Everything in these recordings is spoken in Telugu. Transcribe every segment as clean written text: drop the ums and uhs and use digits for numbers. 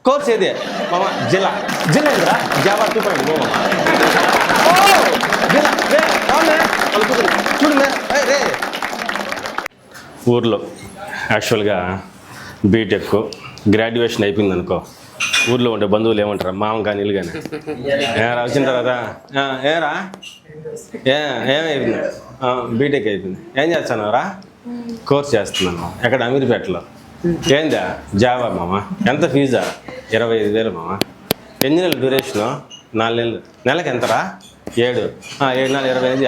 కోర్స్ ఏది మామ జిల్లా జిల్లా ఏందిరా జావా 2.0 మామ జిల్లా రే రావునే వాళ్ళు చూడమే రే ఊర్లో యాక్చువల్గా బీటెక్ గ్రాడ్యుయేషన్ అయిపోయింది అనుకో ఊర్లో ఉండే బంధువులు ఏమంటారు మామ కానీ ఇల్లు కానీ ఏరా వచ్చిన తర్వాత ఏరా ఏమైపోయింది బీటెక్ అయిపోయింది ఏం చేస్తాను రా కోర్స్ చేస్తున్నాను ఎక్కడ అమీర్పేటలో ఏందా జావా మామ ఎంత ఫీజా 25,000 మామ ఎన్ని నెలలు డ్యూరేషను 4 నెలలు నెలకి ఎంతరా 7 నాలుగు 25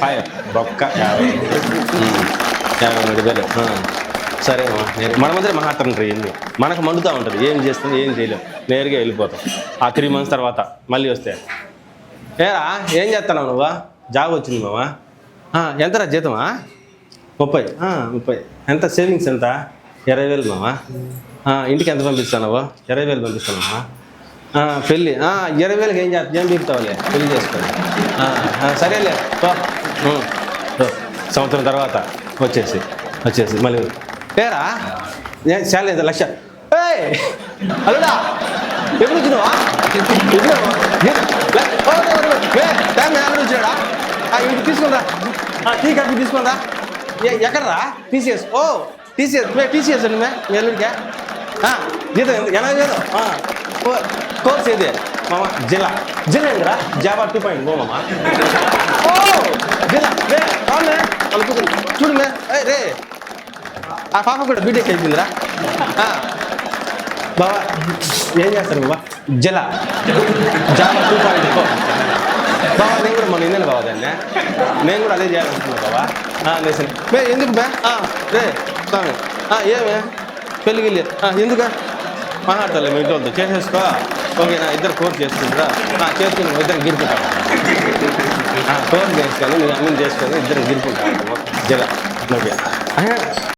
50 బొక్క 53,000 సరే మన మధ్య మాట్లాడుతుంటారు ఏంది మనకు మండుతూ ఉంటుంది ఏం చేస్తుంది ఏం చేయలేము నేరుగా వెళ్ళిపోతాం ఆ 3 months తర్వాత మళ్ళీ వస్తే ఏరా ఏం చేస్తున్నావు నువ్వు జాబ్ వచ్చింది మామ ఎంతరా జీతమా 30 ఎంత సేవింగ్స్ ఎంత 20,000 మామ ఇంటికి ఎంత పంపిస్తావు 20,000 పంపిస్తానమ్మా పెళ్ళి 20,000కి ఏం పీకుతావులే పెళ్ళి చేసుకోవాలి సరేలే సంవత్సరం తర్వాత వచ్చేసి మళ్ళీ పేరా చాలా 1,00,000 అల్లుడా ఎప్పుడు వచ్చినావా వచ్చినాడా ఇంటికి తీసుకుందా టీ కాఫీ తీసుకుందా ఎక్కడరా టీసీఎస్ టీసీఎస్ అండి మీ అల్లుడికే జీతం 80,000 కోర్స్ ఏది మామ జిల్లా ఏందిరా జావా 2.0 మామ జిల్లా రే రావునే వాళ్ళు చూడమే రే ఆ పాప కూడా బీటెక్ అయిపోయిందిరా బాబా ఏం చేస్తారు బాబా జిల్లా జావా 2.0 బాబా నేను కూడా మన ఇండియన్ బాబా దాన్ని నేను కూడా అదే చేయాలనుకున్నాను బాబా లేసే ఎందుకు రే స్వామి ఏమే పెళ్ళిగిల్లి ఎందుకు మాట్లాడతాలే మీ ఇంట్లో చేసేసుకో ఓకేనా ఇద్దరు కోర్స్ చేసుకుంటారా చేసుకుని ఇద్దరు గిరుకుంటారు కోర్స్ చేసుకొని మీరు అన్నీ చేసుకొని ఇద్దరు గిరుకుంటారు జిల్లా ఓకే